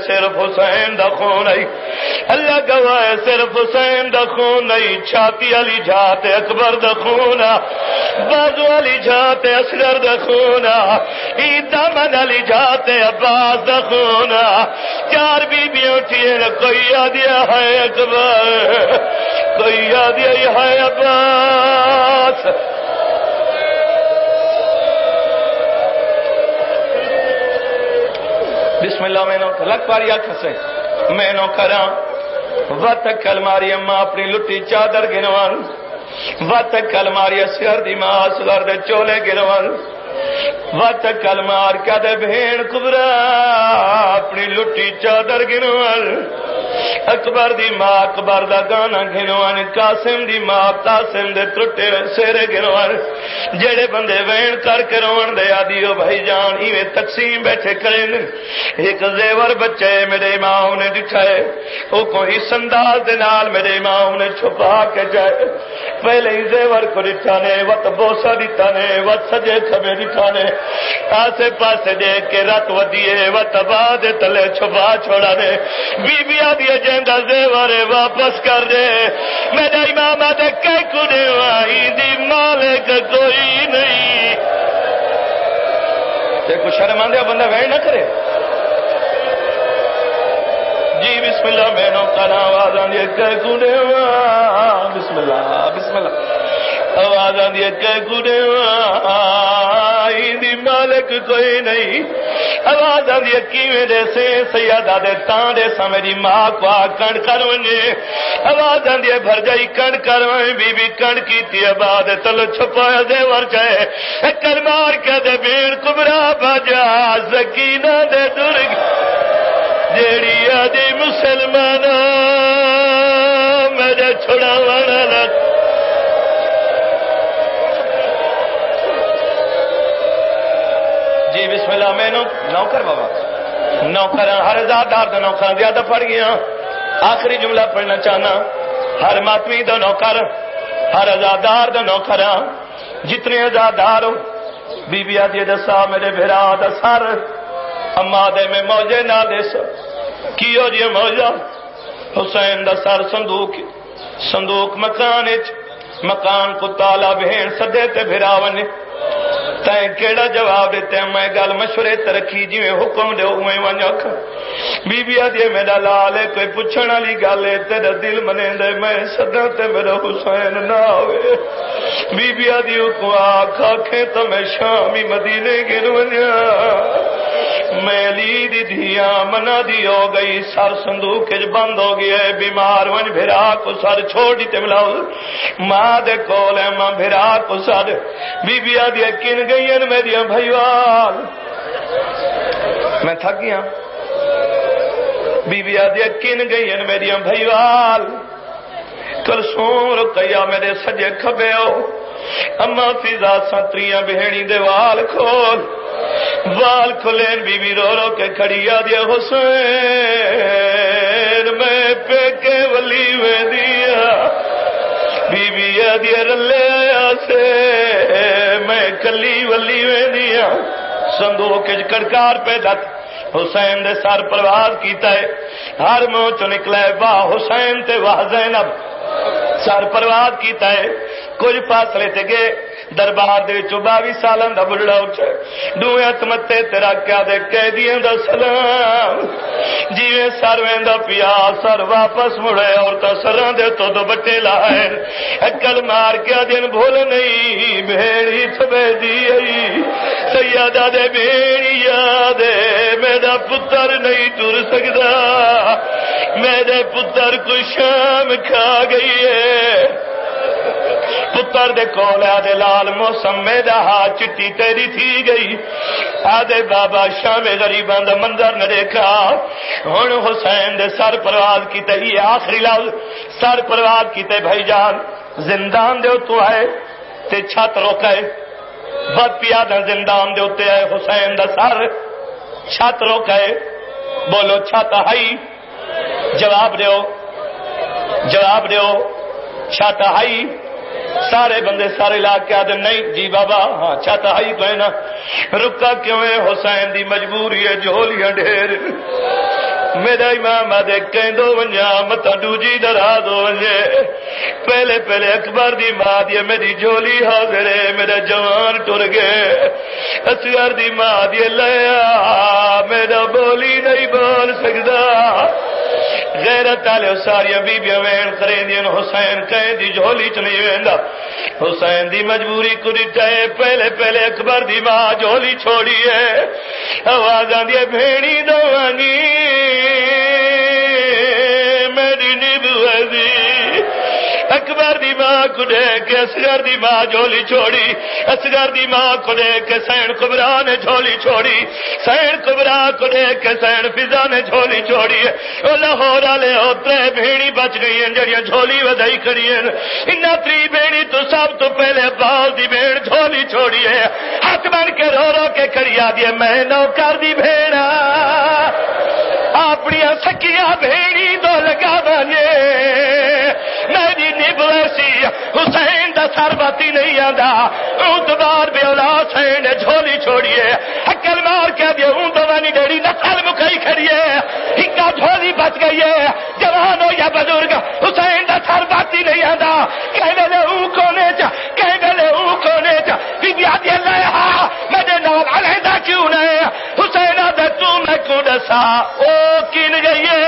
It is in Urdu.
صرف حسین دا خون آئی اللہ گواہ ہے صرف حسین دا خون نہیں چھاتی علی جات اکبر دا خون بازو علی جات اصغر دا خون دامن علی جات عباس دا خون چار بیبیاں اٹھیے کوئی یادیا ہے اکبر کوئی یادیا ہے عباس بسم اللہ میں نو لگ پاری آنکھ سے میں نو کراں وقت کل ماری اماں اپنی لٹی چادر گنوان وقت کل ماری اسگر دی ماں اسگر دے چولے گنوان وقت کل مار کیا دے بھین کبرا اپنی لٹی چادر گنوان اکبر دی ماں اکبر دا گانا گنوان قاسم دی ماں قاسم دے ٹوٹے سیرے گنوان جڑے بندے وین کر کے روان دے آدیو بھائی جان ایویں تقسیم بیٹھے کریں ایک زیور بچے میرے امام نے دکھائے او کوئی سنداز دے نال میرے امام نے چھپا کے جائے پہلے ہی زیور کو دکھانے وقت بوسا دکھانے وقت سجے کھبے دکھانے آسے پاسے دیکھ کے رت ودیے وقت بعد تلے چھپا چھوڑا دے بی بی آدھی اجندہ زیور واپس کر دے میرا امام آدھے کئی کنے وائی دی مالک کوئی نہیں دیکھو شرم آندے بندہ وین نہ کرے جی بسم اللہ میں نو کنا آواز آندھی کئی کنے بسم اللہ بسم اللہ آواز آندھی کئی کنے دی مالک کوئی نہیں آواز آندھی کیویں دے سے سیادہ دے تاں دے سا میری ماں کو کنڈ کرونجے آواز آندھی بھر جائی کنڈ کرویں بی بی کنڈ کیتی آباد تل چھپایا زیور چاہے کل مار کے دے بھیڑ کبرا بجا سکینہ دے درگ جیڑی آدھی مسلمانہ میرے چھڑا وانا لگ جی بسم اللہ میں نوکر بابا نوکر ہر ازادار دا نوکر زیادہ پڑھ گیا آخری جملہ پڑھنا چاہنا ہر ماتمی دا نوکر ہر ازادار دا نوکر جتنے ازادار ہو بی بی آدھی دسا میرے بھرا دا سر اما دے میں موجے نہ دے سا کیو جی موجہ حسین دا سر صندوق مکان کو تالا بہن سدے تے بھراونے تائیں کیڑا جواب دیتے ہیں میں گل مشورے ترقی جی میں حکم دے ہوئے ونجک بی بی آدھے میرا لالے کوئی پچھنا لی گالے تیرا دل منے دے میں صدا تے میرا حسین نہ ہوئے بی بی آدھے کو آکھا کھیں تو میں شامی مدینے گن ونیا میں لی دی دھیاں منا دی ہو گئی سر صندوق کج بند ہو گیا ہے بیمار ون بھرا کو سر چھوڑ دیتے ملاؤ ماں دے کول ہے ماں بھرا کو سر بی بی آدھے کن گئی ہیں میری بھائیوال میں تھک گیا بی بی آدھے کن گئی ہیں میری بھائیوال کل سوم رکیا میرے سجے کھبے ہو اما فیضا ساتریاں بہنی دے وال کھول وال کھلین بی بی رو رو کے کھڑی آدھے حسین میں پیکے ولی میں دیا بی بی آدھے رلے آیا سے میں کلی ولی میں دیا صندوق کڑکار پہ دت حسین دے سر پرواز کیتا ہے ہر منہ چو نکلا ہے واہ حسین تے واہ زینب سر پرواز کیتا ہے کچھ فاصلے تے گئے دربار دے 22 سالوں دا بڑھڑا اٹھے دوئے اتمتے تیرا کیا دے قیدیاں دا سلام جیویں سر ویندا پیا سر واپس مڑے اور تا سراں دے تو دوپٹے لائے اکل مار کے دن بھول نہیں بھیڑی تھبے دی سیادہ دے بھیڑی یاد میرا پتر نہیں ٹر سکدا میرے پتر کو شام کھا گئی ہے پتر دے کول آدھے لال موسم میرا ہاں چٹی تیری تھی گئی آدھے بابا شام غریباں دا منظر نہ دیکھا ہن حسین دے سر پرواز کی تے یہ آخری لفظ سر پرواز کی تے بھائی جان زندان دے تو آئے تے چھت روکے بد پیادہ زندان دے اتے آئے حسین دا سر چھت روکے بولو چھت ہائی جواب دیو چھت ہائی سارے بندے سارے علاقے آدھے نہیں جی بابا ہاں چھت ہائی تو ہے نا رکا کیوں ہے حسین دی مجبوری ہے جھولیاں ڈھیر میرا امام آدھے کہندو ونجا متا دوجی دراز ہو ونجے پہلے پہلے اکبر دی ماں دی میری جھولی حاضر ہے میرا جوان ٹر گئے اصغر دی ماں دی لیا میرا بولی نہیں بول سکتا غیرت والے ساری بیبیاں وین کریندین حسین کہیں دی جھولی چ نہیں ویندا حسین دی مجبوری کو ڈٹے پہلے پہلے اکبر دی ماں جھولی چھوڑی ہے آواز آندی بھیڑی دوانی میری نبوی اکبر دی ماں کو دیکھ کے اصغر دی ماں جھولی چھوڑی اصغر دی ماں کو دیکھ کے سین کبرا نے جھولی چھوڑی سین کبرا کو دیکھ کے سین فضا نے جھولی چھوڑی ہے لاہور والے ہوتے بھیڑی بچ گئی ہیں جڑیاں جھولی ودائی کری ہیں انہاں تری بھیڑی تو سب تو پہلے بال دی بھیڑ جھولی چھوڑی ہے ہاتھ بن کے رو رو کے کری آدھی میں نوکر دی بھیڑا اپنی سکیا بھیڑی دو لگا بنے میری نبوسی حسین دا سر باتی نہیں آندا اونتبار بے اولاد حسین نے جھولی چھوڑیے حکل مار کے دے اونتبانی ڈیڑی نسل مکئی کھڑیے ہکا جھولی بچ گئی ہے جوان ہو یا بزرگ حسین دا سر باتی نہیں آندا کہنے لے اون کونے چا کہنے لے اون کونے چا بی بی آدھی اللہ میرے نال علیحدہ کیوں نہیں حسین آدھے تو میں کو دسا او کن گئی ہے